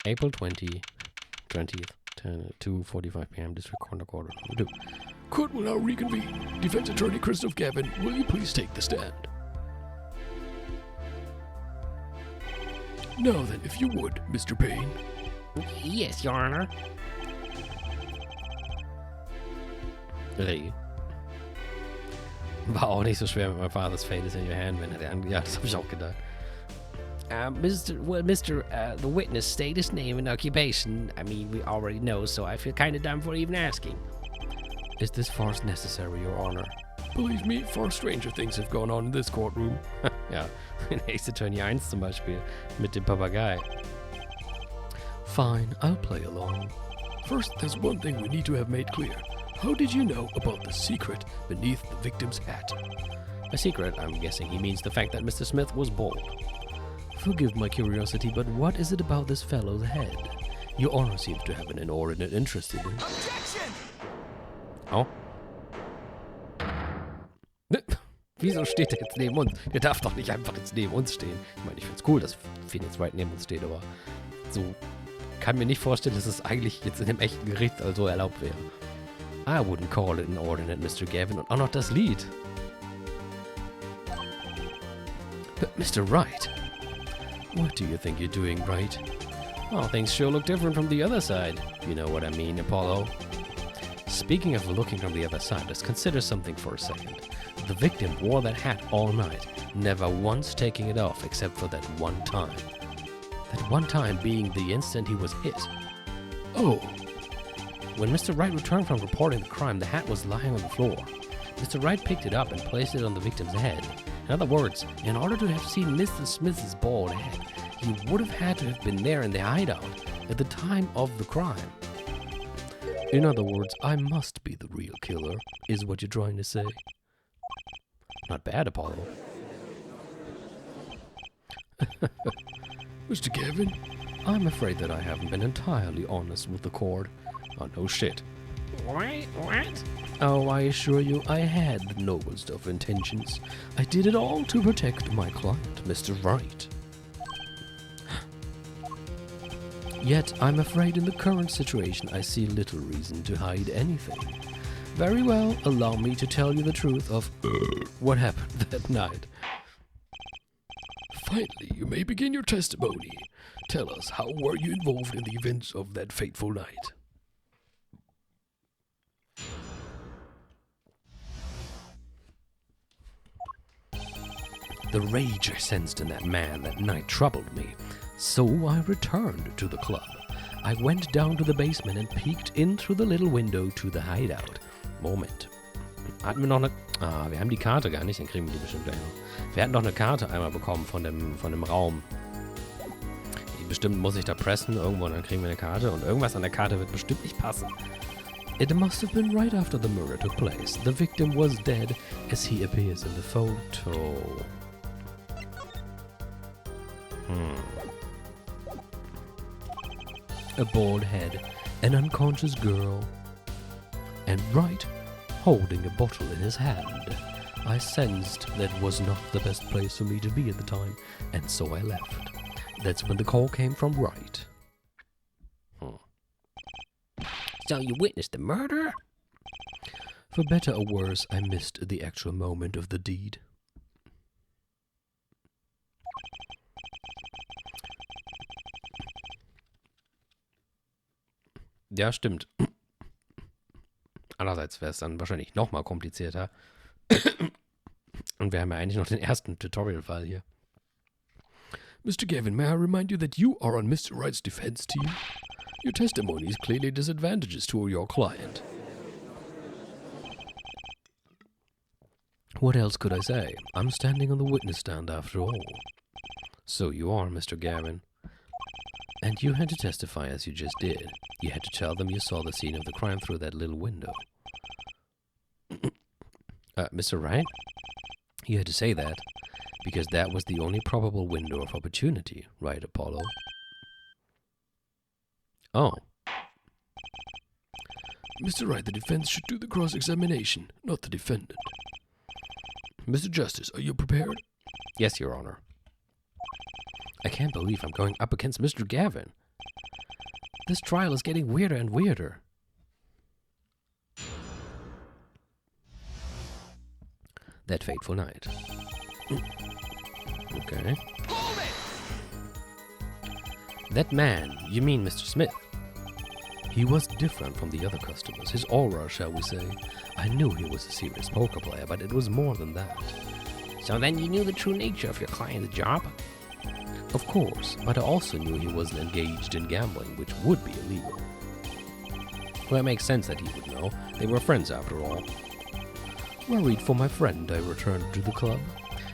April 20th, 2:45 p.m. District Court. Court will now reconvene. Defense Attorney Christoph Gavin, will you please take the stand? Now then, if you would, Mr. Payne. Yes, Your Honor. War auch nicht so schwer mit My Father's Fate is in Your Hand, wenn er der ja, das habe ich auch gedacht. The witness state his name and occupation. I mean, we already know, so I feel kind of dumb for even asking. Is this farce necessary, Your Honor? Believe me, far stranger things have gone on in this courtroom. Ja, in Ace Attorney 1 zum Beispiel, mit dem Papagei. Fine, I'll play along. First, there's one thing we need to have made clear. How did you know about the secret beneath the victim's hat? A secret, I'm guessing he means the fact that Mr. Smith was bald. Forgive my curiosity, but what is it about this fellow's head? Your Honor seems to have an inordinate interest in it. Objection! Oh. Wieso steht er jetzt neben uns? Der darf doch nicht einfach jetzt neben uns stehen. Ich meine, ich finde es cool, dass Phoenix Wright neben uns steht, aber so kann mir nicht vorstellen, dass es eigentlich jetzt in dem echten Gericht also erlaubt wäre. I wouldn't call it inordinate, Mr. Gavin. Und auch noch das Lied. But Mr. Wright, what do you think you're doing, Wright? Oh, things sure look different from the other side. You know what I mean, Apollo. Speaking of looking from the other side, let's consider something for a second. The victim wore that hat all night, never once taking it off except for that one time. That one time being the instant he was hit. Oh. When Mr. Wright returned from reporting the crime, the hat was lying on the floor. Mr. Wright picked it up and placed it on the victim's head. In other words, in order to have seen Mr. Smith's bald head, he would have had to have been there in the hideout at the time of the crime. In other words, I must be the real killer, is what you're trying to say. Not bad, Apollo. Mr. Gavin? I'm afraid that I haven't been entirely honest with the court. Oh, no shit. What? Oh, I assure you, I had the noblest of intentions. I did it all to protect my client, Mr. Wright. Yet, I'm afraid in the current situation, I see little reason to hide anything. Very well, allow me to tell you the truth of what happened that night. Finally, you may begin your testimony. Tell us, how were you involved in the events of that fateful night? The rage I sensed in that man that night troubled me, so I returned to the club. I went down to the basement and peeked in through the little window to the hideout. Moment. Hatten wir noch eine... Ah, wir haben die Karte gar nicht, dann kriegen wir die bestimmt gleich noch. Wir hatten noch eine Karte einmal bekommen von dem Raum. Bestimmt muss ich da pressen irgendwo und dann kriegen wir eine Karte und irgendwas an der Karte wird bestimmt nicht passen. It must have been right after the murder took place. The victim was dead as he appears in the photo. A bald head, an unconscious girl, and Wright holding a bottle in his hand. I sensed that was not the best place for me to be at the time, and so I left. That's when the call came from Wright. So you witnessed the murder? For better or worse, I missed the actual moment of the deed. Ja, stimmt. Andererseits wäre es dann wahrscheinlich nochmal komplizierter. Und wir haben ja eigentlich noch den ersten Tutorial-Fall hier. Mr. Gavin, may I remind you that you are on Mr. Wright's defense team? Your testimony is clearly disadvantageous to your client. What else could I say? I'm standing on the witness stand after all. So you are, Mr. Gavin. And you had to testify as you just did. You had to tell them you saw the scene of the crime through that little window. Mr. Wright? You had to say that, because that was the only probable window of opportunity, right, Apollo? Oh. Mr. Wright, the defense should do the cross-examination, not the defendant. Mr. Justice, are you prepared? Yes, Your Honor. I can't believe I'm going up against Mr. Gavin. This trial is getting weirder and weirder. That fateful night. Okay. That man, you mean Mr. Smith? He was different from the other customers. His aura, shall we say. I knew he was a serious poker player, but it was more than that. So then you knew the true nature of your client's job? Of course, but I also knew he wasn't engaged in gambling, which would be illegal. Well, it makes sense that he would know. They were friends after all. Worried for my friend, I returned to the club.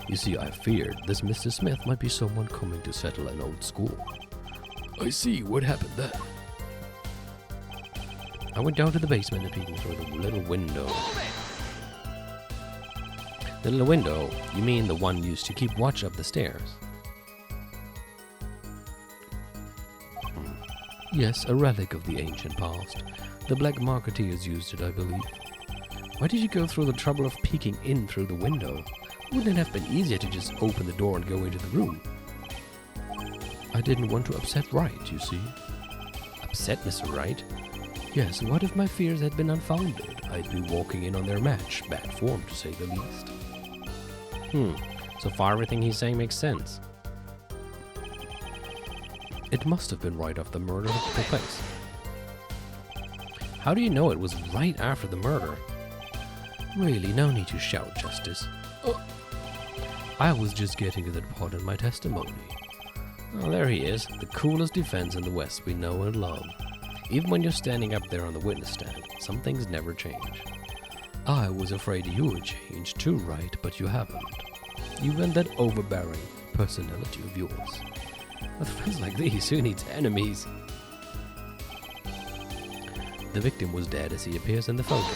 You see, I feared this Mr. Smith might be someone coming to settle an old score. I see. What happened then? I went down to the basement and peeked through the little window. The little window? You mean the one used to keep watch up the stairs? Yes, a relic of the ancient past. The black marketeers used it, I believe. Why did you go through the trouble of peeking in through the window? Wouldn't it have been easier to just open the door and go into the room? I didn't want to upset Wright, you see. Upset Mr. Wright? Yes, what if my fears had been unfounded? I'd be walking in on their match. Bad form, to say the least. So far everything he's saying makes sense. It must have been right after the murder took place. How do you know it was right after the murder? Really, no need to shout, Justice. I was just getting to that part in my testimony. Oh, there he is, the coolest defense in the West we know and love. Even when you're standing up there on the witness stand, some things never change. I was afraid you would change too, Wright, but you haven't. You and that overbearing personality of yours. With friends like these, who needs enemies? The victim was dead as he appears in the photo.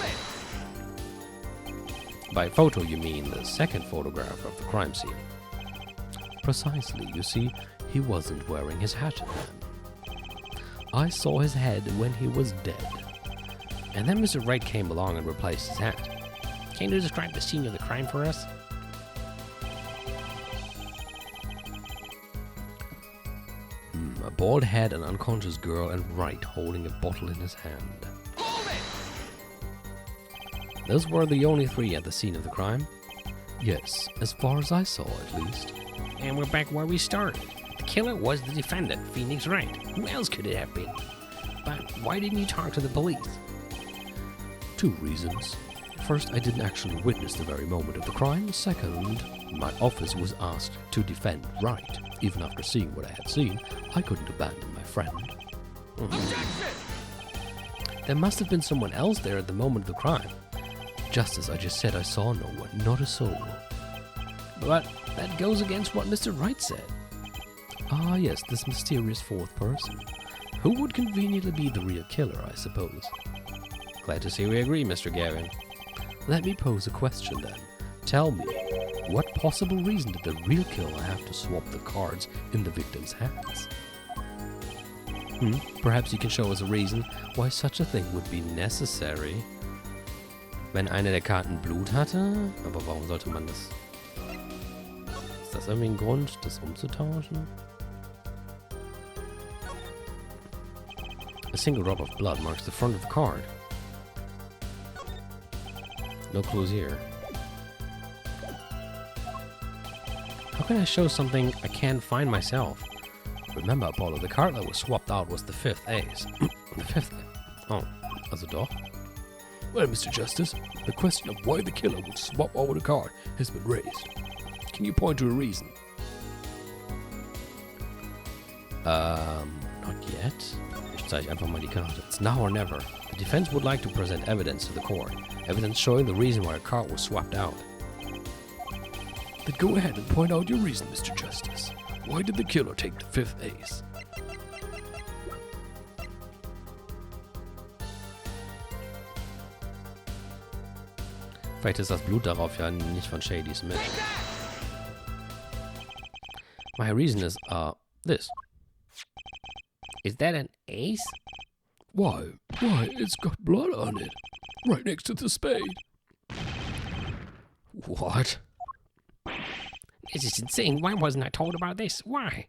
By photo, you mean the second photograph of the crime scene. Precisely, you see, he wasn't wearing his hat then. I saw his head when he was dead. And then Mr. Wright came along and replaced his hat. Can you describe the scene of the crime for us? A bald head, an unconscious girl, and Wright holding a bottle in his hand. Those were the only three at the scene of the crime? Yes, as far as I saw at least. And we're back where we started. The killer was the defendant, Phoenix Wright. Who else could it have been? But why didn't you talk to the police? 2 reasons. First, I didn't actually witness the very moment of the crime. Second, my office was asked to defend Wright. Even after seeing what I had seen, I couldn't abandon my friend. There must have been someone else there at the moment of the crime. Just as I just said, I saw no one, not a soul. But that goes against what Mr. Wright said. Ah, yes, this mysterious 4th person. Who would conveniently be the real killer, I suppose? Glad to see we agree, Mr. Gavin. Let me pose a question then. Tell me, what possible reason did the real killer have to swap the cards in the victim's hands? Perhaps you can show us a reason why such a thing would be necessary. Wenn eine der Karten Blut hatte? Aber warum sollte man das... Ist das irgendwie ein Grund, das umzutauschen? A single drop of blood marks the front of the card. No clues here. How can I show something I can't find myself? Remember, Apollo, the card that was swapped out was the 5th ace. The 5th... Oh, also doch? Well, Mr. Justice, the question of why the killer would swap over the card has been raised. Can you point to a reason? Not yet. Ich zeige einfach mal die Karte. It's now or never. The defense would like to present evidence to the court. Evidence showing the reason why a card was swapped out. Then go ahead and point out your reason, Mr. Justice. Why did the killer take the 5th ace? Vielleicht ist das Blut darauf ja nicht von Shadys mit. My reason is, this. Is that an ace? Why, it's got blood on it. Right next to the spade. What? This is insane. Why wasn't I told about this? Why?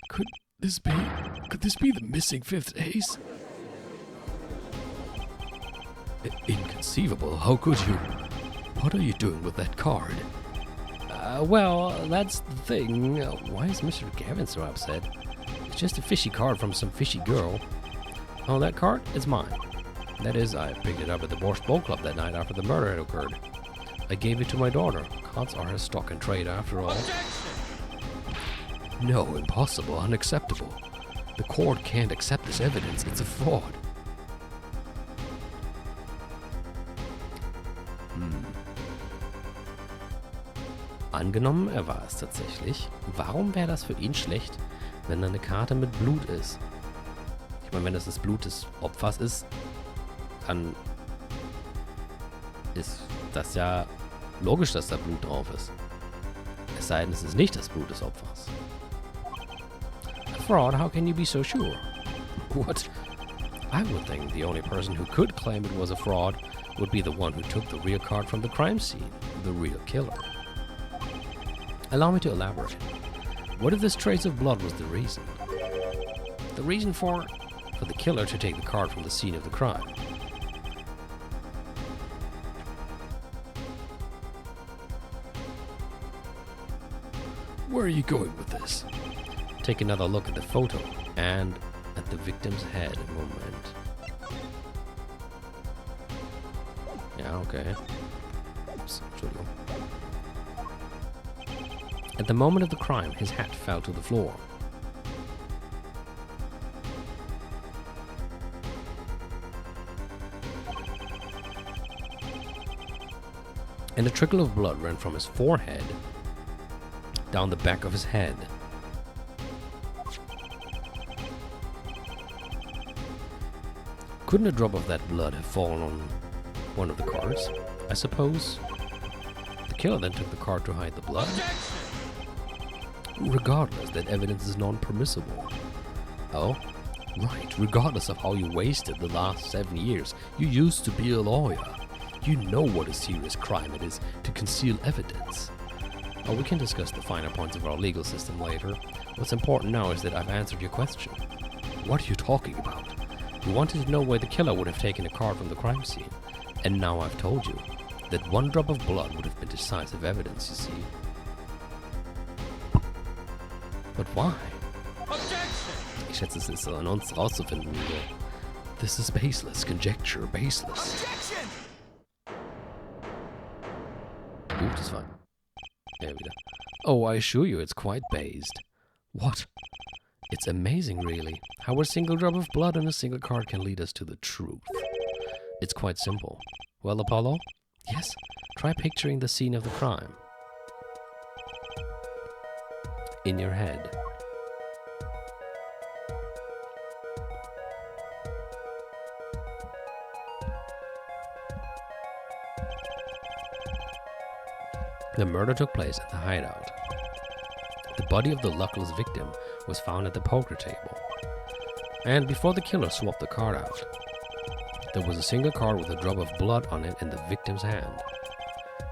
Could Could this be the missing fifth ace? Inconceivable. How could you? What are you doing with that card? Well, that's the thing. Why is Mr. Gavin so upset? It's just a fishy card from some fishy girl. Oh, that card? It's mine. That is, I picked it up at the Borscht Bowl Club that night after the murder had occurred. I gave it to my daughter. Cards are a stock and trade after all. No, impossible, unacceptable. The court can't accept this evidence. It's a fraud. Angenommen, er war es tatsächlich. Warum wäre das für ihn schlecht, wenn da eine Karte mit Blut ist? Ich meine, wenn das Blut des Opfers ist, dann ist das ja logisch, dass da Blut drauf ist. Es sei denn, es ist nicht das Blut des Opfers. A fraud? How can you be so sure? What? I would think the only person who could claim it was a fraud would be the one who took the real card from the crime scene, the real killer. Allow me to elaborate. What if this trace of blood was the reason? The reason for the killer to take the card from the scene of the crime. Where are you going with this? Take another look at the photo and at the victim's head. Moment. Yeah, okay. Oops, Entschuldigung. At the moment of the crime, his hat fell to the floor. And a trickle of blood ran from his forehead down the back of his head. Couldn't a drop of that blood have fallen on one of the cards? I suppose. The killer then took the card to hide the blood. Regardless, that evidence is non-permissible. Oh, right. Regardless of how you wasted the last 7 years, you used to be a lawyer. You know what a serious crime it is to conceal evidence. Oh, we can discuss the finer points of our legal system later. What's important now is that I've answered your question. What are you talking about? You wanted to know where the killer would have taken a card from the crime scene. And now I've told you that one drop of blood would have been decisive evidence, you see. But why? Ich schätze, es ist an uns rauszufinden. This is baseless. Conjecture. Baseless. Das war... Ja, wieder. Oh, I assure you it's quite based. What? It's amazing, really, how a single drop of blood on a single card can lead us to the truth. It's quite simple. Well, Apollo? Yes? Try picturing the scene of the crime. In your head. The murder took place at the hideout. The body of the luckless victim was found at the poker table. And before the killer swapped the card out, there was a single card with a drop of blood on it in the victim's hand.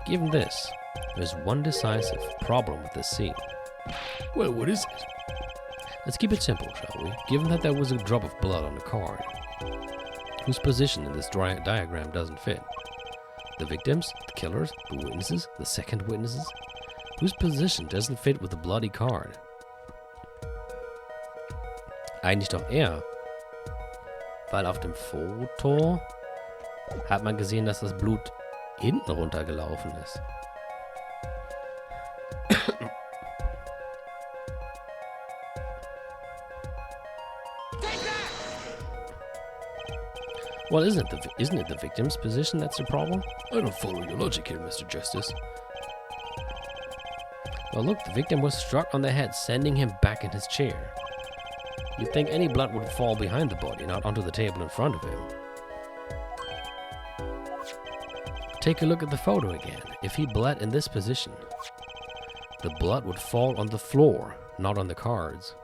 Given this, there's one decisive problem with this scene. Well, what is it? Let's keep it simple, shall we? Given that there was a drop of blood on the card, whose position in this diagram doesn't fit? The victims, the killers, the witnesses, the second witnesses? Whose position doesn't fit with the bloody card? Eigentlich doch er. Weil auf dem Foto hat man gesehen, dass das Blut hinten runtergelaufen ist. Well, isn't it the victim's position that's the problem? I don't follow your logic here, Mr. Justice. Well, look, the victim was struck on the head, sending him back in his chair. You'd think any blood would fall behind the body, not onto the table in front of him. Take a look at the photo again. If he bled in this position, the blood would fall on the floor, not on the cards.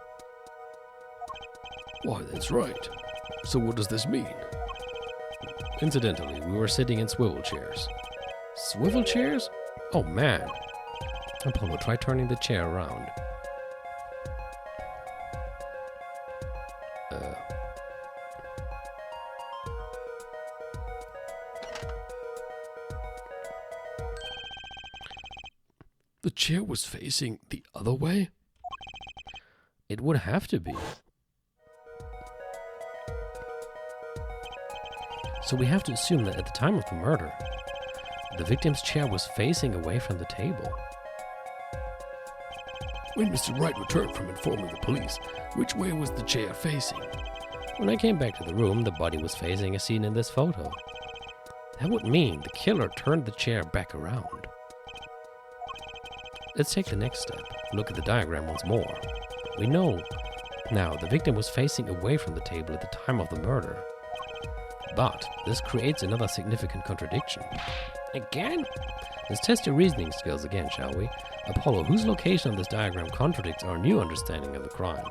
Why, that's right. So what does this mean? Incidentally, we were sitting in swivel chairs. Swivel chairs? Oh man. Apollo, try turning the chair around. chair was facing the other way? It would have to be. So we have to assume that at the time of the murder, the victim's chair was facing away from the table. When Mr. Wright returned from informing the police, which way was the chair facing? When I came back to the room, the body was facing as seen in this photo. That would mean the killer turned the chair back around. Let's take the next step. Look at the diagram once more. We know now the victim was facing away from the table at the time of the murder. But this creates another significant contradiction. Again? Let's test your reasoning skills again, shall we? Apollo, whose location on this diagram contradicts our new understanding of the crime?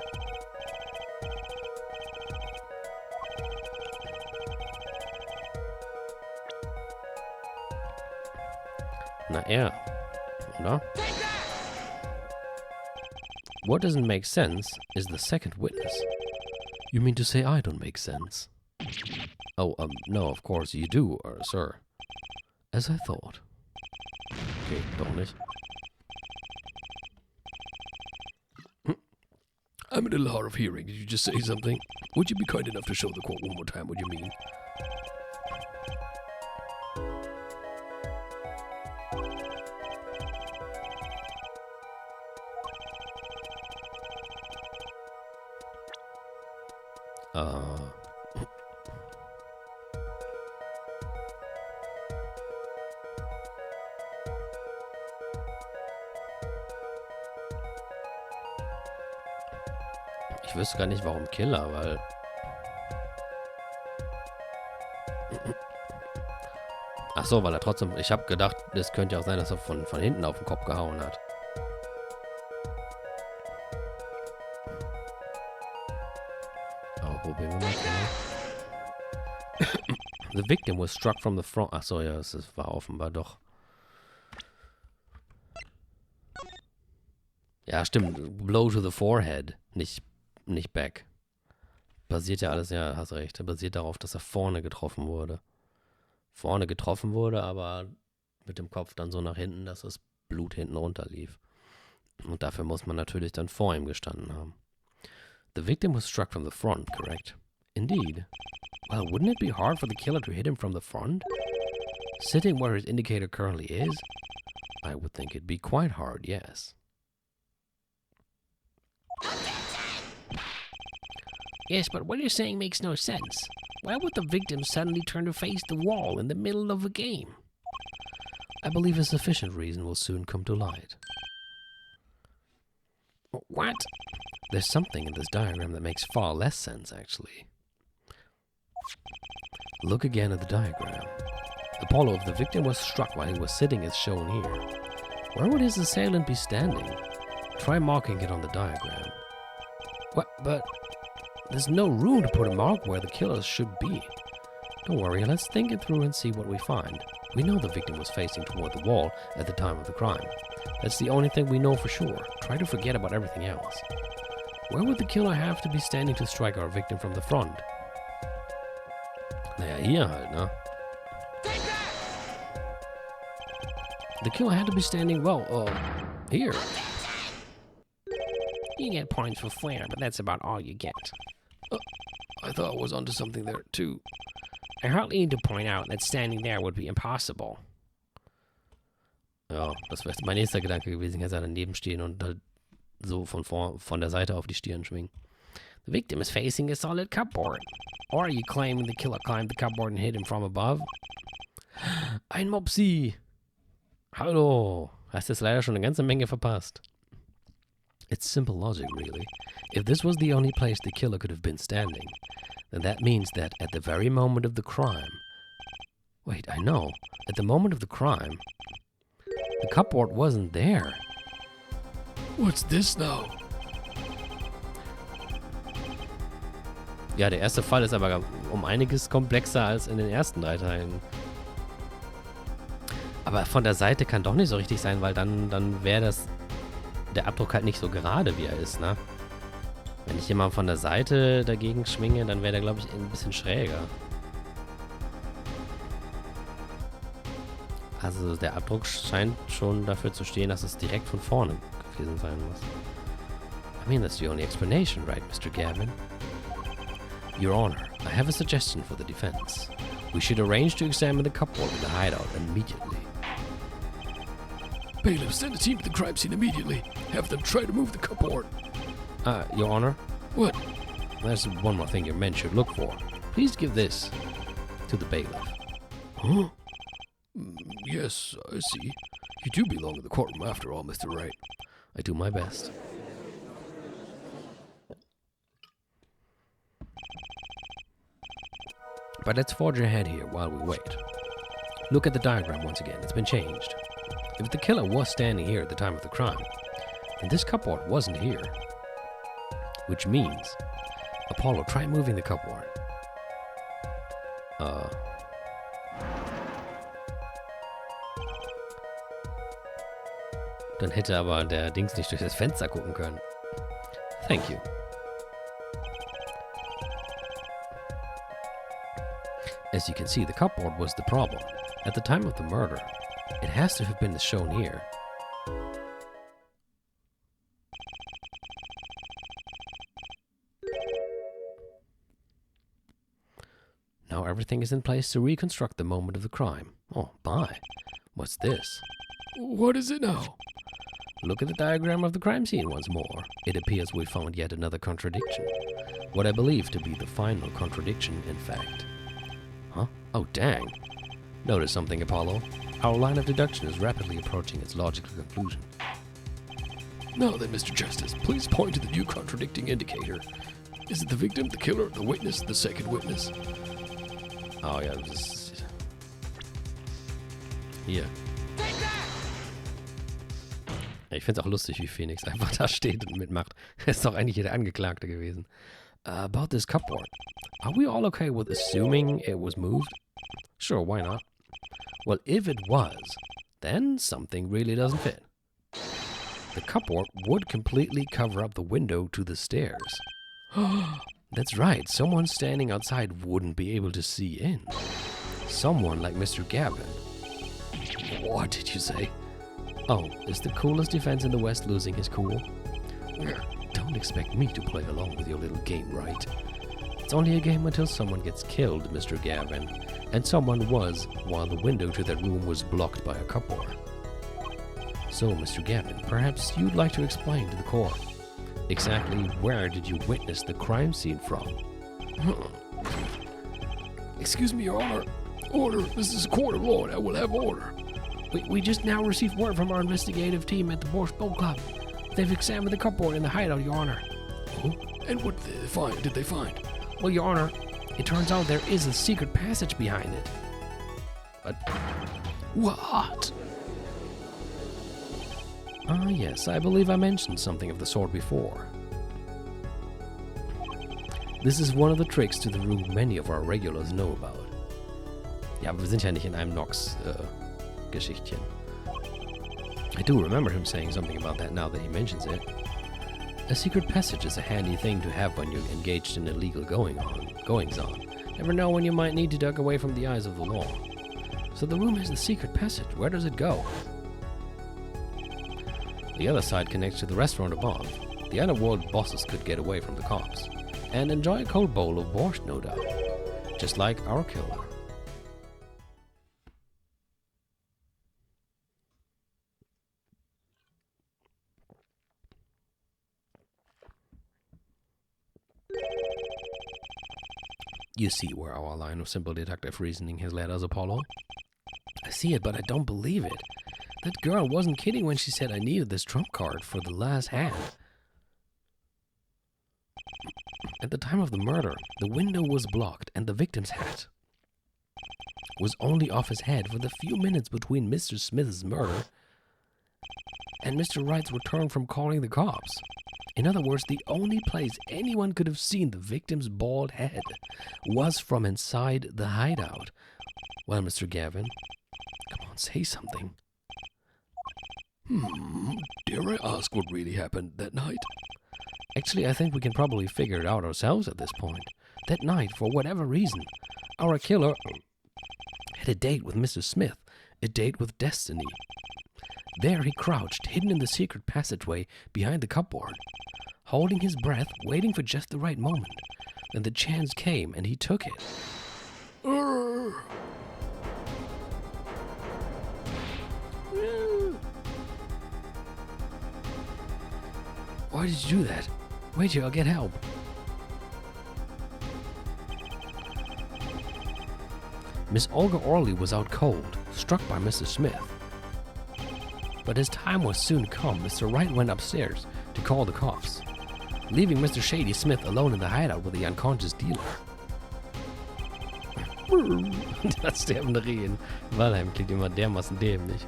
Na er, oder? What doesn't make sense is the second witness. You mean to say I don't make sense? Oh, no, of course you do, sir. As I thought. Okay, doch nicht. I'm a little hard of hearing. Did you just say something? Would you be kind enough to show the court one more time what you mean? Ich wüsste gar nicht, warum Killer, weil... Ach so, weil er trotzdem... Ich habe gedacht, es könnte ja auch sein, dass er von hinten auf den Kopf gehauen hat. Aber probieren wir mal. The victim was struck from the front... Ach so, ja, es war offenbar doch... Ja, stimmt. Blow to the forehead. Nicht back. Basiert ja alles, ja, hast recht. Basiert darauf, dass er vorne getroffen wurde. Vorne getroffen wurde, aber mit dem Kopf dann so nach hinten, dass das Blut hinten runter lief. Und dafür muss man natürlich dann vor ihm gestanden haben. The victim was struck from the front, correct? Indeed. Well, wouldn't it be hard for the killer to hit him from the front? Sitting where his indicator currently is? I would think it'd be quite hard, yes. Yes, but what you're saying makes no sense. Why would the victim suddenly turn to face the wall in the middle of a game? I believe a sufficient reason will soon come to light. What? There's something in this diagram that makes far less sense, actually. Look again at the diagram. Apollo, if the victim was struck while he was sitting as shown here, where would his assailant be standing? Try marking it on the diagram. What? But there's no room to put a mark where the killer should be. Don't worry, let's think it through and see what we find. We know the victim was facing toward the wall at the time of the crime. That's the only thing we know for sure. Try to forget about everything else. Where would the killer have to be standing to strike our victim from the front? Naja, hier halt, ne? The killer had to be standing, well, here. You get points for flair, but that's about all you get. I thought I was onto something there, too. I hardly need to point out that standing there would be impossible. Ja, das wäre mein nächster Gedanke gewesen. Hätte er daneben stehen und halt so von der Seite auf die Stirn schwingen. The victim is facing a solid cupboard. Or are you claiming the killer climbed the cupboard and hit him from above? Ein Mopsi! Hallo! Hast jetzt leider schon eine ganze Menge verpasst. It's simple logic, really. If this was the only place the killer could have been standing, then that means that at the very moment of the crime... Wait, I know. At the moment of the crime, the cupboard wasn't there. What's this now? Ja, der erste Fall ist aber um einiges komplexer als in den ersten 3 Teilen. Aber von der Seite kann doch nicht so richtig sein, weil dann wäre der Abdruck halt nicht so gerade, wie er ist, ne? Wenn ich jemand von der Seite dagegen schwinge, dann wäre der, glaube ich, ein bisschen schräger. Also der Abdruck scheint schon dafür zu stehen, dass es direkt von vorne gewesen sein muss. I mean, that's the only explanation, right, Mr. Gavin? Your Honor, I have a suggestion for the defense. We should arrange to examine the cupboard in the hideout immediately. Bailiff, send a team to the crime scene immediately. Have them try to move the cupboard. Your Honor? What? There's one more thing your men should look for. Please give this to the bailiff. Huh? Yes, I see. You do belong in the courtroom after all, Mr. Wright. I do my best. But let's forge ahead here while we wait. Look at the diagram once again. It's been changed. If the killer was standing here at the time of the crime, then this cupboard wasn't here. Which means, Apollo, try moving the cupboard. Dann hätte aber der Dings nicht durch das Fenster gucken können. Thank you. As you can see, the cupboard was the problem. At the time of the murder, it has to have been shown here. Now everything is in place to reconstruct the moment of the crime. Oh, my. What's this? What is it now? Look at the diagram of the crime scene once more. It appears we found yet another contradiction. What I believe to be the final contradiction, in fact. Huh? Oh, dang. Notice something, Apollo. Our line of deduction is rapidly approaching its logical conclusion. Now then, Mr. Justice, please point to the new contradicting indicator. Is it the victim, the killer, the witness, the second witness? Oh ja, das ist... Hier. Ja, ich finde es auch lustig, wie Phoenix einfach da steht und mitmacht. Ist doch eigentlich der Angeklagte gewesen. About this cupboard. Are we all okay with assuming it was moved? Sure, why not? Well, if it was, then something really doesn't fit. The cupboard would completely cover up the window to the stairs. That's right, someone standing outside wouldn't be able to see in. Someone like Mr. Gavin. What did you say? Oh, is the coolest defense in the West losing his cool? Don't expect me to play along with your little game, right? It's only a game until someone gets killed, Mr. Gavin. And someone was, while the window to that room was blocked by a cupboard. So, Mr. Gavin, perhaps you'd like to explain to the court. Exactly where did you witness the crime scene from? Excuse me, Your Honor. Order. This is a court of law and I will have order. We just now received word from our investigative team at the Borscht Boat Club. They've examined the cupboard in the hideout, Your Honor. Oh? And what did they find? Well, Your Honor, it turns out there is a secret passage behind it. What? Ah, yes, I believe I mentioned something of the sort before. This is one of the tricks to the room many of our regulars know about. Ja, aber wir sind ja nicht in einem Nox-Geschichtchen. I do remember him saying something about that now that he mentions it. A secret passage is a handy thing to have when you're engaged in illegal goings-on. Never know when you might need to duck away from the eyes of the law. So the room has the secret passage. Where does it go? The other side connects to the restaurant above. The underworld bosses could get away from the cops. And enjoy a cold bowl of borscht, no doubt. Just like our killer. You see where our line of simple deductive reasoning has led us, Apollo? I see it, but I don't believe it. That girl wasn't kidding when she said I needed this trump card for the last hand. At the time of the murder, the window was blocked and the victim's hat was only off his head for the few minutes between Mr. Smith's murder and Mr. Wright's return from calling the cops. In other words, the only place anyone could have seen the victim's bald head was from inside the hideout. Well, Mr. Gavin, come on, say something. Dare I ask what really happened that night? Actually, I think we can probably figure it out ourselves at this point. That night, for whatever reason, our killer had a date with Mr. Smith a date with destiny. There he crouched, hidden in the secret passageway behind the cupboard, holding his breath, waiting for just the right moment. Then the chance came, and he took it. Why did you do that? Wait till I'll get help. Miss Olga Orley was out cold, struck by Mrs. Smith. But as time was soon come, Mr. Wright went upstairs to call the cops, leaving Mr. Shady Smith alone in the hideout with the unconscious dealer. Das sterbende Reh in Walheim klingt immer dermaßen dämlich.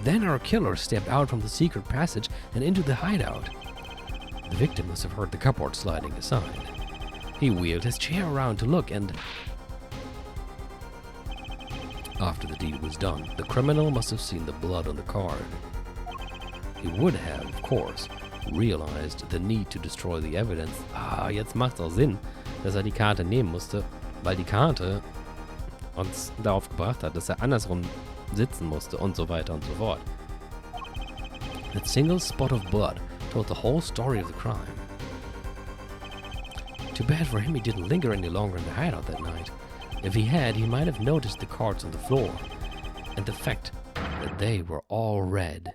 Then our killer stepped out from the secret passage and into the hideout. The victim must have heard the cupboard sliding aside. He wheeled his chair around to look, and after the deed was done, the criminal must have seen the blood on the card. He would have, of course, realized the need to destroy the evidence. Jetzt macht's auch Sinn, dass die Karte nehmen musste, weil die Karte uns darauf gebracht hat, dass andersrum sitzen musste und so weiter und so fort. That single spot of blood told the whole story of the crime. Too bad for him he didn't linger any longer in the hideout that night. If he had, he might have noticed the cards on the floor, and the fact that they were all red.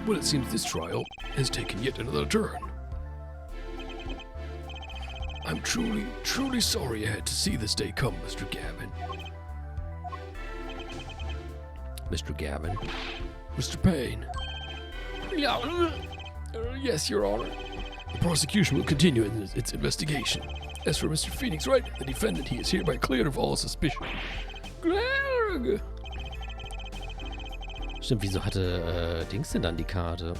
Well, it seems this trial has taken yet another turn. I'm truly, truly sorry I had to see this day come, Mr. Gavin. Mr. Gavin. Mr. Payne. Yes, Your Honor. The prosecution will continue in its investigation. As for Mr. Phoenix Wright, the defendant, he is hereby cleared of all suspicion. Stimmt, wieso hatte Dings denn dann die Karte?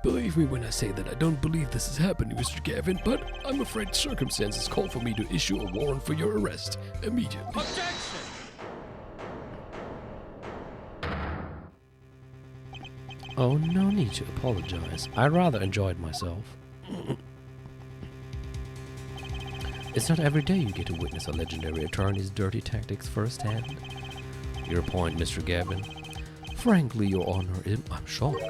Believe me when I say that I don't believe this is happening, Mr. Gavin, but I'm afraid circumstances call for me to issue a warrant for your arrest immediately. Objection! Oh, no need to apologize. I rather enjoyed myself. It's not every day you get to witness a legendary attorney's dirty tactics firsthand. Your point, Mr. Gavin. Frankly, Your Honor, I'm shocked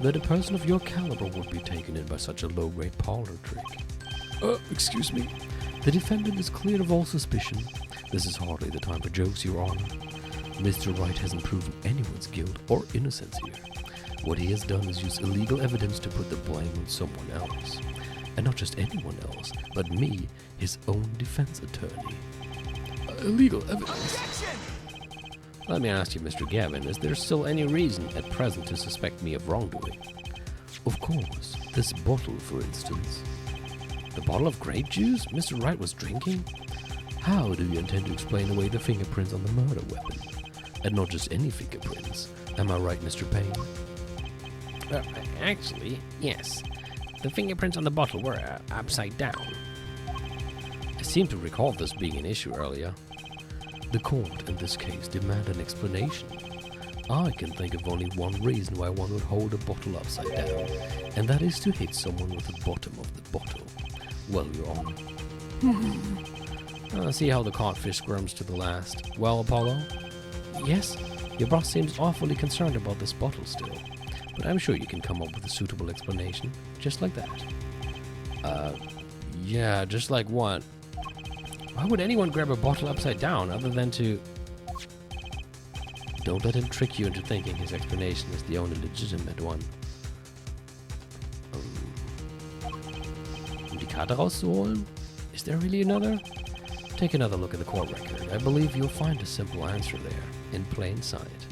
that a person of your caliber would be taken in by such a low-grade parlor trick. Excuse me? The defendant is cleared of all suspicion. This is hardly the time for jokes, Your Honor. Mr. Wright hasn't proven anyone's guilt or innocence here. What he has done is use illegal evidence to put the blame on someone else. And not just anyone else, but me, his own defense attorney. Illegal evidence? Objection! Let me ask you, Mr. Gavin, is there still any reason at present to suspect me of wrongdoing? Of course. This bottle, for instance. The bottle of grape juice Mr. Wright was drinking? How do you intend to explain away the fingerprints on the murder weapon? And not just any fingerprints. Am I right, Mr. Payne? Actually, yes. The fingerprints on the bottle were upside down. I seem to recall this being an issue earlier. The court, in this case, demand an explanation. I can think of only one reason why one would hold a bottle upside down, and that is to hit someone with the bottom of the bottle. Well, Your Honor. See how the codfish squirms to the last. Well, Apollo? Yes, your boss seems awfully concerned about this bottle still, but I'm sure you can come up with a suitable explanation, just like that. Yeah, just like what? Why would anyone grab a bottle upside down other than to... Don't let him trick you into thinking his explanation is the only legitimate one. Um die Karte rauszuholen? Is there really another? Take another look at the court record. I believe you'll find a simple answer there, in plain sight.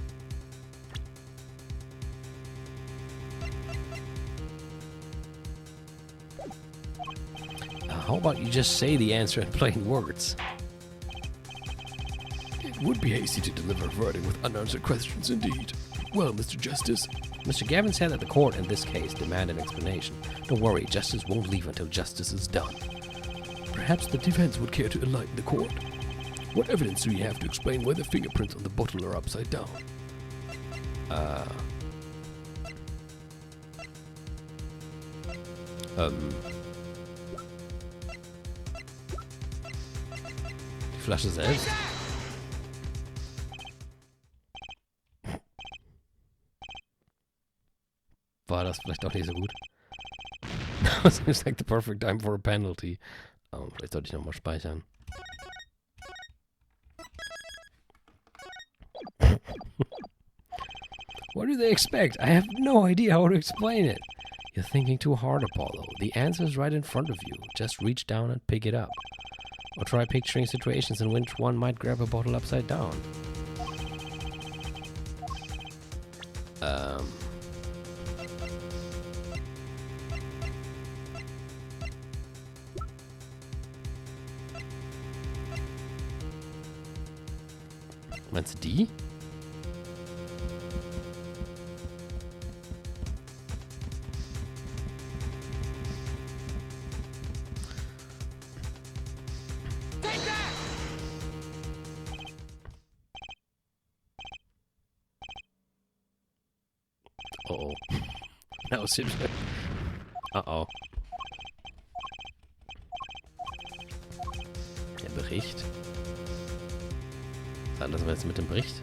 How about you just say the answer in plain words? It would be hasty to deliver a verdict with unanswered questions indeed. Well, Mr. Justice. Mr. Gavin said that the court in this case demanded an explanation. Don't worry, justice won't leave until justice is done. Perhaps the defense would care to enlighten the court. What evidence do you have to explain why the fingerprints on the bottle are upside down? Die Flasche selbst. War das vielleicht auch nicht so gut? Seems like the perfect time for a penalty. Oh, vielleicht sollte ich nochmal speichern. What do they expect? I have no idea how to explain it. You're thinking too hard, Apollo. The answer is right in front of you. Just reach down and pick it up. Or try picturing situations in which one might grab a bottle upside down. Meinst du die? Uh-oh. That was it. Uh-oh. Der Bericht. Was anderes war jetzt mit dem Bericht?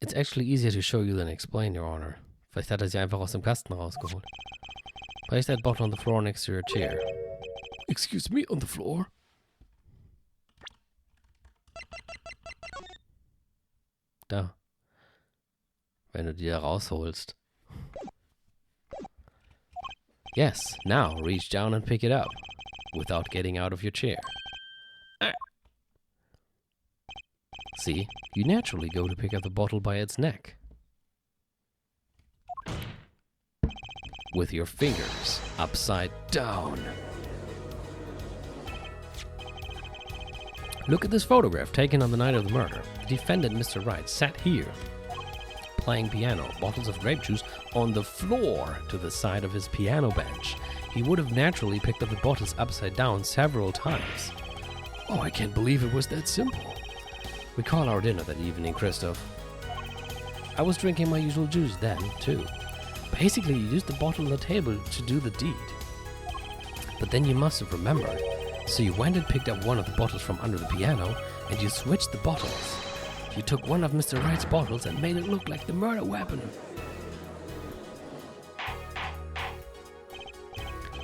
It's actually easier to show you than explain, Your Honor. Vielleicht hat er sie einfach aus dem Kasten rausgeholt. Place that bottle on the floor next to your chair. Excuse me, on the floor? Da. Wenn du die da rausholst. Yes, now reach down and pick it up. Without getting out of your chair. See, you naturally go to pick up the bottle by its neck. With your fingers upside down. Look at this photograph taken on the night of the murder. The defendant, Mr. Wright, sat here, playing piano, bottles of grape juice on the floor to the side of his piano bench. He would have naturally picked up the bottles upside down several times. Oh, I can't believe it was that simple. Recall our dinner that evening, Christoph. I was drinking my usual juice then, too. Basically, you used the bottle on the table to do the deed. But then you must have remembered. So you went and picked up one of the bottles from under the piano, and you switched the bottles. You took one of Mr. Wright's bottles and made it look like the murder weapon.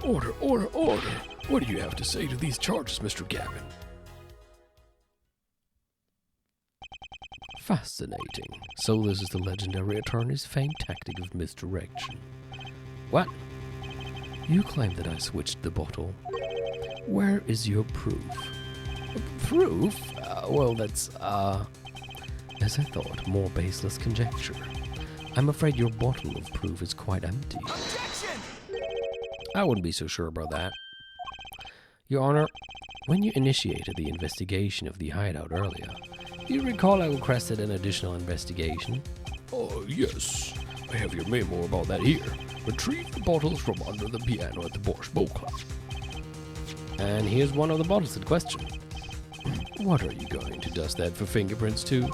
Order, order, order. What do you have to say to these charges, Mr. Gavin? Fascinating. So this is the legendary attorney's famed tactic of misdirection. What? You claim that I switched the bottle. Where is your proof? Proof? Well, that's, as I thought, more baseless conjecture. I'm afraid your bottle of proof is quite empty. Objection! I wouldn't be so sure about that. Your Honor, when you initiated the investigation of the hideout earlier, do you recall I requested an additional investigation? Oh, yes. I have your memo about that here. Retrieve the bottles from under the piano at the Borscht Boat Club. And here's one of the bottles in question. What are you going to dust that for fingerprints too?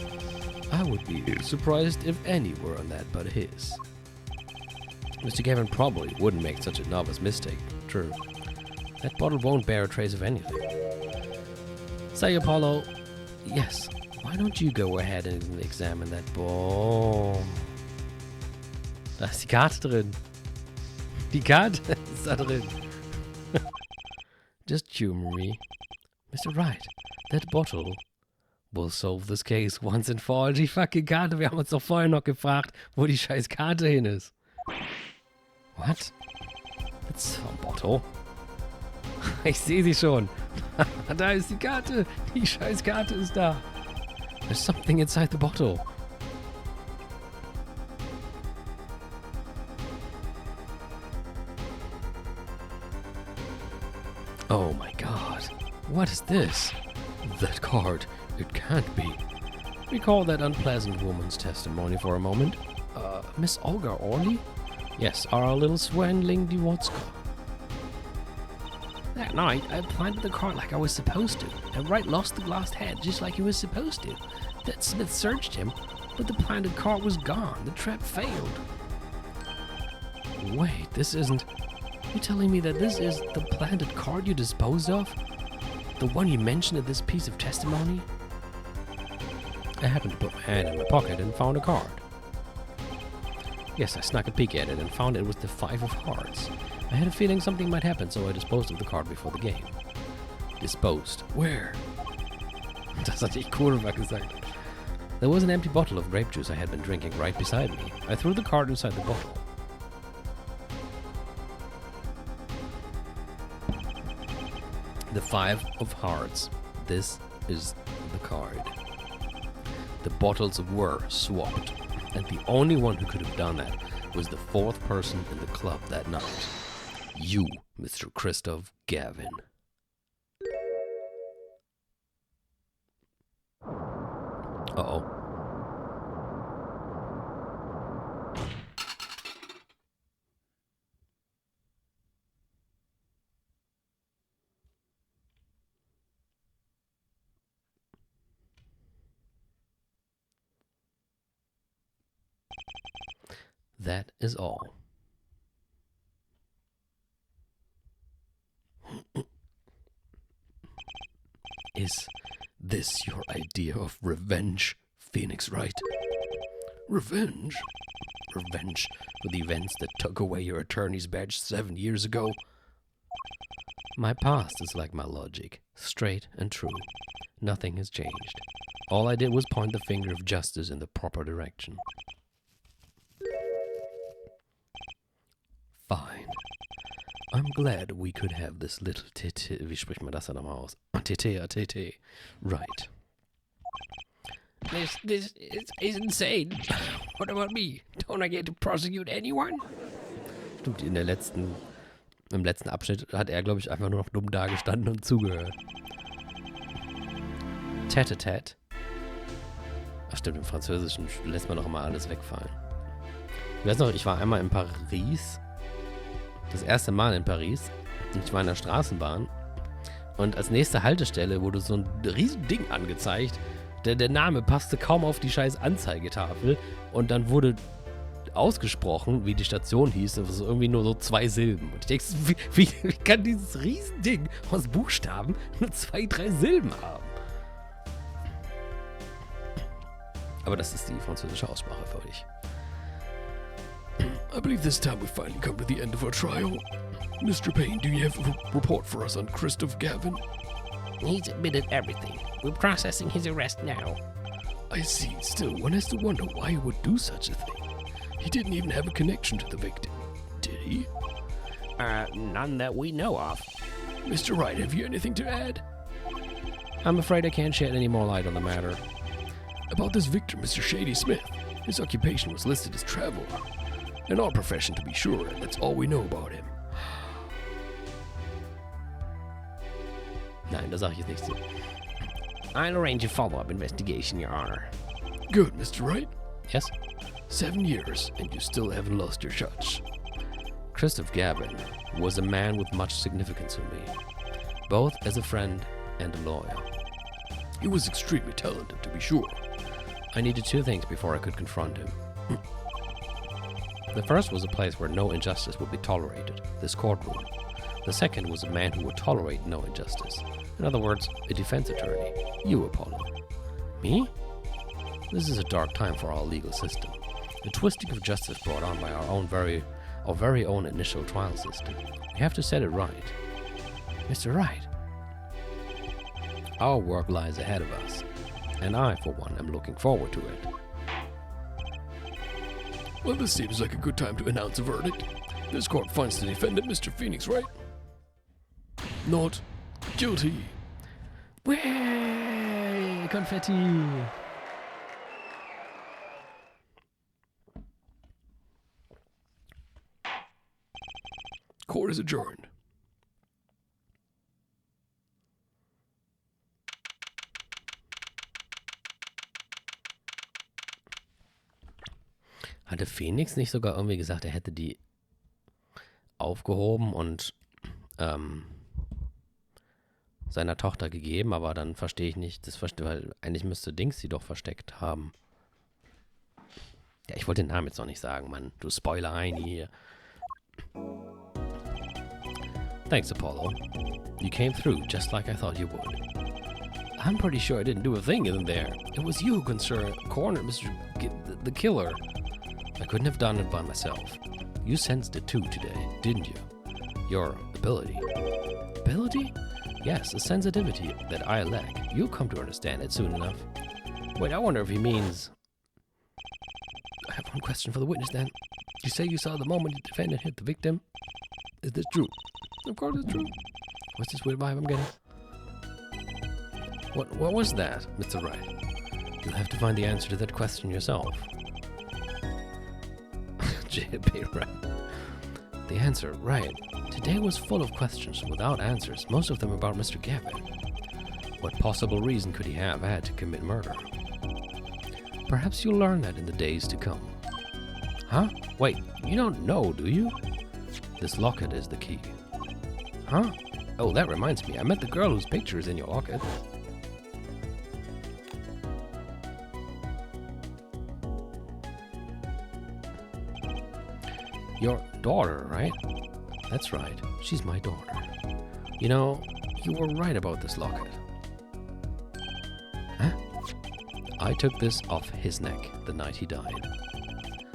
I would be surprised if any were on that but his. Mr. Gavin probably wouldn't make such a novice mistake. True. That bottle won't bear a trace of anything. Say, Apollo, yes, why don't you go ahead and examine that ball? Da ist die Karte drin. Die Karte ist da drin. Just humor me. Mr. Wright, that bottle will solve this case once and for all. Die fucking Karte, wir haben uns doch vorher noch gefragt, wo die scheiß Karte hin ist. What? It's a bottle. Ich sehe sie schon. Da ist die Karte. Die scheiß Karte ist da. There's something inside the bottle. Oh my god. What is this? That card. It can't be. Recall that unpleasant woman's testimony for a moment. Miss Olga Orley? Yes, our little swindling Diwotska. That night, I planted the card like I was supposed to, and Wright lost the glass head just like he was supposed to. That Smith searched him, but the planted card was gone. The trap failed. Wait, this isn't... You telling me that this is the planted card you disposed of? The one you mentioned in this piece of testimony? I happened to put my hand in my pocket and found a card. Yes, I snuck a peek at it and found it was the 5 of hearts. I had a feeling something might happen, so I disposed of the card before the game. Disposed? Where? Das hat die Kurva gesagt. There was an empty bottle of grape juice I had been drinking right beside me. I threw the card inside the bottle. The 5 of hearts. This is the card. The bottles were swapped, and the only one who could have done that was the 4th person in the club that night. You, Mr. Christoph Gavin. Uh-oh. That is all. Is this your idea of revenge, Phoenix Wright? Revenge? Revenge for the events that took away your attorney's badge 7 years ago? My past is like my logic, straight and true. Nothing has changed. All I did was point the finger of justice in the proper direction. Fine. I'm glad we could have this little TT, wie spricht man das dann nochmal aus? TT. Right. This is insane. What about me? Don't I get to prosecute anyone? Stimmt, im letzten Abschnitt hat er, glaube ich, einfach nur noch dumm dagestanden und zugehört. Tête-à-tête. Ach stimmt, im Französischen lässt man doch immer alles wegfallen. Ich weiß noch, ich war einmal in Paris. Das erste Mal in Paris. Und ich war in der Straßenbahn. Und als nächste Haltestelle wurde so ein riesen Ding angezeigt. Der Name passte kaum auf die scheiß Anzeigetafel. Und dann wurde ausgesprochen, wie die Station hieß. Das war irgendwie nur so 2 Silben. Und ich denke, wie kann dieses Riesending aus Buchstaben nur 2, 3 Silben haben? Aber das ist die französische Aussprache für dich. I believe this time we finally come to the end of our trial. Mr. Payne, do you have a report for us on Christoph Gavin? He's admitted everything. We're processing his arrest now. I see. Still, one has to wonder why he would do such a thing. He didn't even have a connection to the victim, did he? None that we know of. Mr. Wright, have you anything to add? I'm afraid I can't shed any more light on the matter. About this victim, Mr. Shady Smith. His occupation was listed as traveler. An odd profession, to be sure, and that's all we know about him. Nein, da sage ich jetzt nichts zu. I'll arrange a follow-up investigation, Your Honor. Good, Mr. Wright. Yes? 7 years, and you still haven't lost your touch. Christoph Gavin was a man with much significance to me, both as a friend and a lawyer. He was extremely talented, to be sure. I needed 2 things before I could confront him. The first was a place where no injustice would be tolerated, this courtroom. The second was a man who would tolerate no injustice. In other words, a defense attorney. You, Apollo. Me? This is a dark time for our legal system. The twisting of justice brought on by our very own initial trial system. We have to set it right. Mr. Wright. Our work lies ahead of us, and I, for one, am looking forward to it. Well, this seems like a good time to announce a verdict. This court finds the defendant, Mr. Phoenix Wright, not guilty. Way, Konfetti! Court is adjourned. Hatte Phoenix nicht sogar irgendwie gesagt, er hätte die aufgehoben und seiner Tochter gegeben, aber dann verstehe ich nicht, weil eigentlich müsste Dings sie doch versteckt haben. Ja, ich wollte den Namen jetzt noch nicht sagen, Mann. Du Spoiler-Heini hier. Thanks, Apollo. You came through just like I thought you would. I'm pretty sure I didn't do a thing in there. It was you who cornered the killer. I couldn't have done it by myself. You sensed it too today, didn't you? Your ability. Ability? Yes, a sensitivity that I lack. You'll come to understand it soon enough. Wait, I wonder if he means... I have one question for the witness then. You say you saw the moment the defendant hit the victim? Is this true? Of course it's true. What's this weird vibe I'm getting? What was that, Mr. Wright? You'll have to find the answer to that question yourself. J.P. Wright. The answer, right. Today was full of questions without answers, most of them about Mr. Gavin. What possible reason could he have had to commit murder? Perhaps you'll learn that in the days to come. Huh? Wait, you don't know, do you? This locket is the key. Huh? Oh, that reminds me, I met the girl whose picture is in your locket. Your daughter, right? That's right, she's my daughter. You know, you were right about this locket. Huh? I took this off his neck the night he died.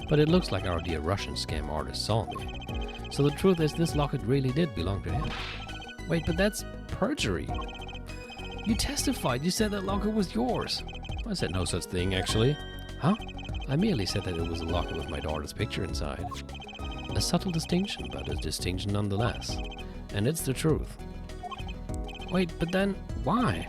But it looks like our dear Russian scam artist saw me. So the truth is, this locket really did belong to him. Wait, but that's perjury. You testified. You said that locket was yours. I said no such thing, actually. Huh? I merely said that it was a locket with my daughter's picture inside. A subtle distinction, but a distinction nonetheless. And it's the truth. Wait, but then, why?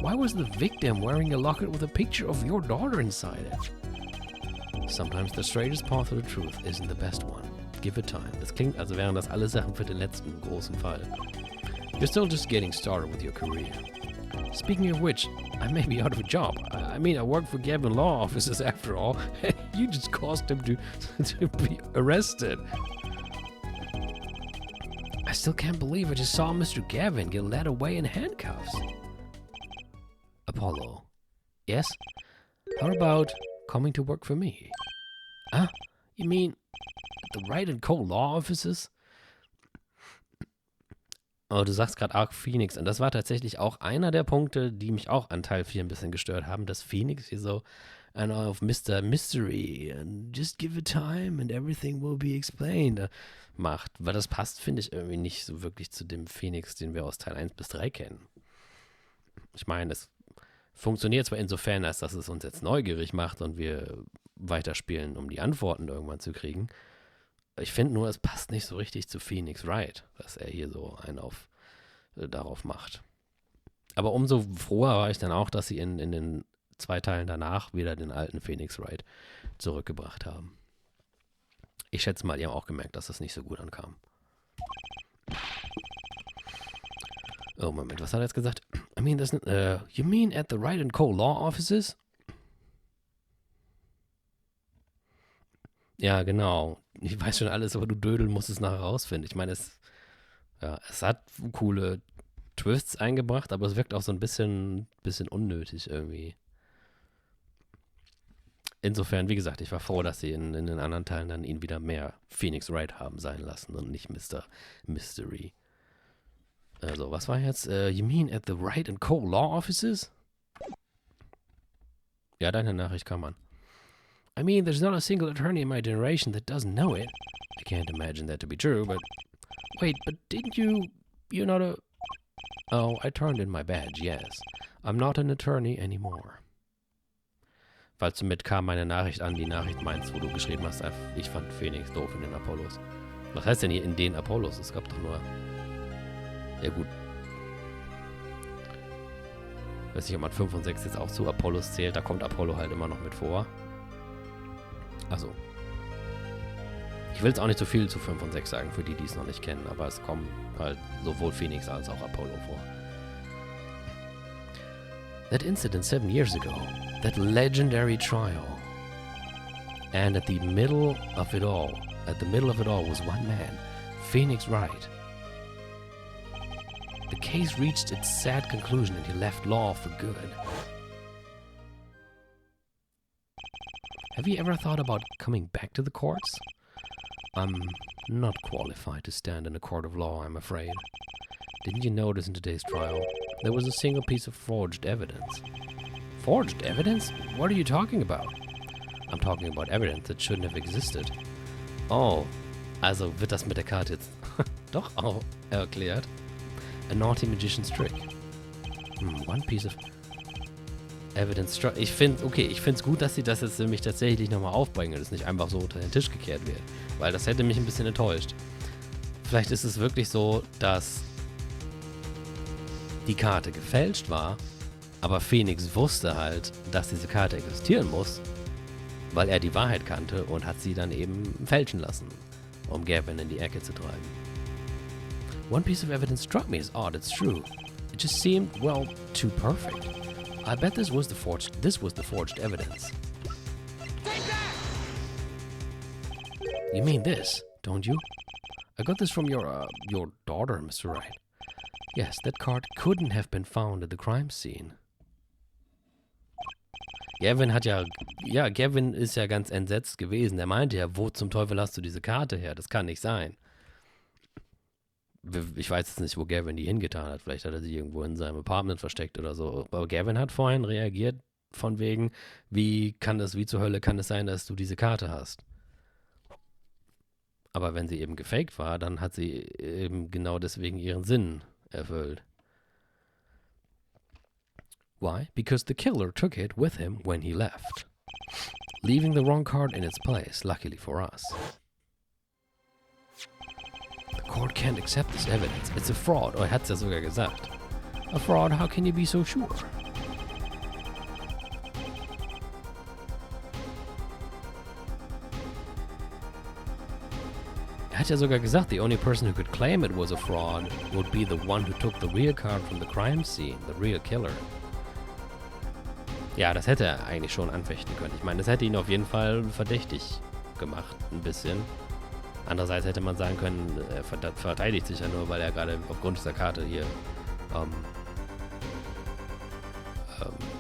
Why was the victim wearing a locket with a picture of your daughter inside it? Sometimes the straightest path to the truth isn't the best one. Give it time. Das klingt, als wären das alle Sachen für den letzten großen Fall. You're still just getting started with your career. Speaking of which, I may be out of a job. I mean, I work for Gavin Law Offices after all. You just caused him to be arrested. I still can't believe I just saw Mr. Gavin get led away in handcuffs. Apollo. Yes? How about coming to work for me? Huh? You mean the Wright & Co. Law Offices? Oh, du sagst gerade Arc Phoenix. Und das war tatsächlich auch einer der Punkte, die mich auch an Teil 4 ein bisschen gestört haben, dass Phoenix hier so auf Mr. Mystery and just give it time and everything will be explained macht. Weil das passt, finde ich, irgendwie nicht so wirklich zu dem Phoenix, den wir aus Teil 1 bis 3 kennen. Ich meine, es funktioniert zwar insofern, als dass es uns jetzt neugierig macht und wir weiterspielen, um die Antworten irgendwann zu kriegen. Ich finde nur, es passt nicht so richtig zu Phoenix Wright, dass er hier so einen darauf macht. Aber umso froher war ich dann auch, dass sie in den 2 Teilen danach wieder den alten Phoenix Wright zurückgebracht haben. Ich schätze mal, die haben auch gemerkt, dass das nicht so gut ankam. Oh, Moment, was hat er jetzt gesagt? I mean, you mean at the Wright & Co. Law Offices? Ja, genau. Ich weiß schon alles, aber du Dödel musst es nachher rausfinden. Ich meine, es hat coole Twists eingebracht, aber es wirkt auch so ein bisschen unnötig irgendwie. Insofern, wie gesagt, ich war froh, dass sie in den anderen Teilen dann ihn wieder mehr Phoenix Wright haben sein lassen und nicht Mr. Mystery. Also, was war jetzt? You mean at the Wright & Co. Law Offices? Ja, deine Nachricht kam an. I mean, there's not a single attorney in my generation that doesn't know it. I can't imagine that to be true, but... Wait, but didn't you're not a... Oh, I turned in my badge, yes. I'm not an attorney anymore. Falls du mit kam meine Nachricht an, die Nachricht meinst, wo du geschrieben hast, ich fand Phoenix doof in den Apollos. Was heißt denn hier in den Apollos? Es gab doch nur... Ja gut. Weiß nicht, ob man 5 und 6 jetzt auch zu Apollos zählt. Da kommt Apollo halt immer noch mit vor. Also. Ich will jetzt auch nicht so viel zu 5 und 6 sagen, für die, die es noch nicht kennen. Aber es kommen halt sowohl Phoenix als auch Apollo vor. That incident 7 years ago. That legendary trial. And at the middle of it all was one man, Phoenix Wright. The case reached its sad conclusion and he left law for good. Have you ever thought about coming back to the courts? I'm not qualified to stand in a court of law, I'm afraid. Didn't you notice in today's trial, there was a single piece of forged evidence? Forged evidence? What are you talking about? I'm talking about evidence that shouldn't have existed. Oh, also wird das mit der Karte jetzt doch auch erklärt. A naughty magician's trick. One piece of evidence. Ich finde es gut, dass sie das jetzt nämlich tatsächlich nochmal aufbringen und es nicht einfach so unter den Tisch gekehrt wird. Weil das hätte mich ein bisschen enttäuscht. Vielleicht ist es wirklich so, dass die Karte gefälscht war, aber Phoenix wusste halt, dass diese Karte existieren muss, weil er die Wahrheit kannte und hat sie dann eben fälschen lassen, um Gavin in die Ecke zu treiben. One piece of evidence struck me as odd, it's true. It just seemed, well, too perfect. I bet this was the forged evidence. You mean this, don't you? I got this from your daughter, Mr. Wright. Yes, that card couldn't have been found at the crime scene. Gavin ist ja ganz entsetzt gewesen. Er meinte ja, wo zum Teufel hast du diese Karte her? Das kann nicht sein. Ich weiß jetzt nicht, wo Gavin die hingetan hat. Vielleicht hat er sie irgendwo in seinem Apartment versteckt oder so. Aber Gavin hat vorhin reagiert von wegen, wie zur Hölle kann es sein, dass du diese Karte hast? Aber wenn sie eben gefaked war, dann hat sie eben genau deswegen ihren Sinn erfüllt. Why? Because the killer took it with him when he left, leaving the wrong card in its place, luckily for us. The court can't accept this evidence. It's a fraud. Oh, er hat's ja sogar gesagt. A fraud? How can you be so sure? Er hat ja sogar gesagt, the only person who could claim it was a fraud would be the one who took the real card from the crime scene, the real killer. Ja, das hätte er eigentlich schon anfechten können. Ich meine, das hätte ihn auf jeden Fall verdächtig gemacht, ein bisschen. Andererseits hätte man sagen können, er verteidigt sich ja nur, weil er gerade aufgrund dieser Karte hier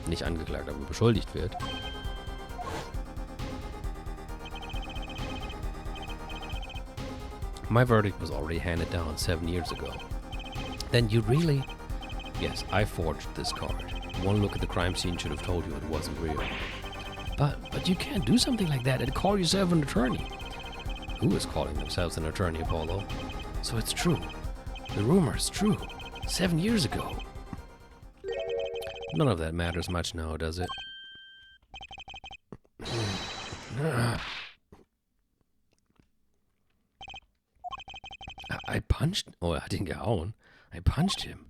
nicht angeklagt, aber beschuldigt wird. My verdict was already handed down 7 years ago. Then you really... Yes, I forged this card. One look at the crime scene should have told you it wasn't real. But you can't do something like that and call yourself an attorney. Who is calling themselves an attorney, Apollo? So it's true. The rumor is true. 7 years ago. None of that matters much now, does it? I punched... Oh, er hat ihn gehauen. I punched him.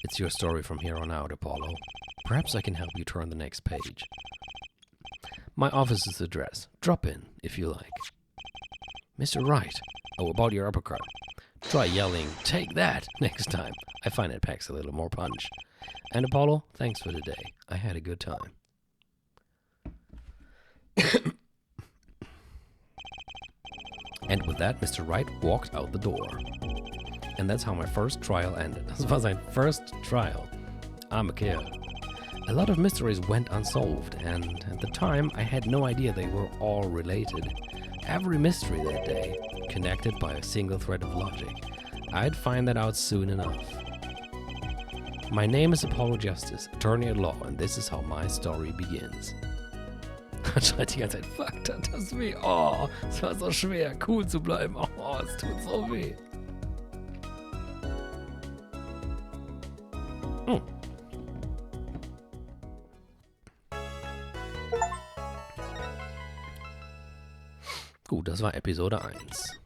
It's your story from here on out, Apollo. Perhaps I can help you turn the next page. My office's address. Drop in, if you like. Mr. Wright. Oh, about your uppercut. Try yelling, "Take that!" next time. I find it packs a little more punch. And Apollo, thanks for today. I had a good time. And with that, Mr. Wright walked out the door. And that's how my first trial ended. Das war sein first trial. Arme Kerl. A lot of mysteries went unsolved, and at the time, I had no idea they were all related. Every mystery that day, connected by a single thread of logic. I'd find that out soon enough. My name is Apollo Justice, attorney at law, and this is how my story begins. Er schreit die ganze Zeit, fuck, das tut weh. Oh, es war so schwer, cool zu bleiben. Oh, es tut so weh. Gut, das war Episode 1.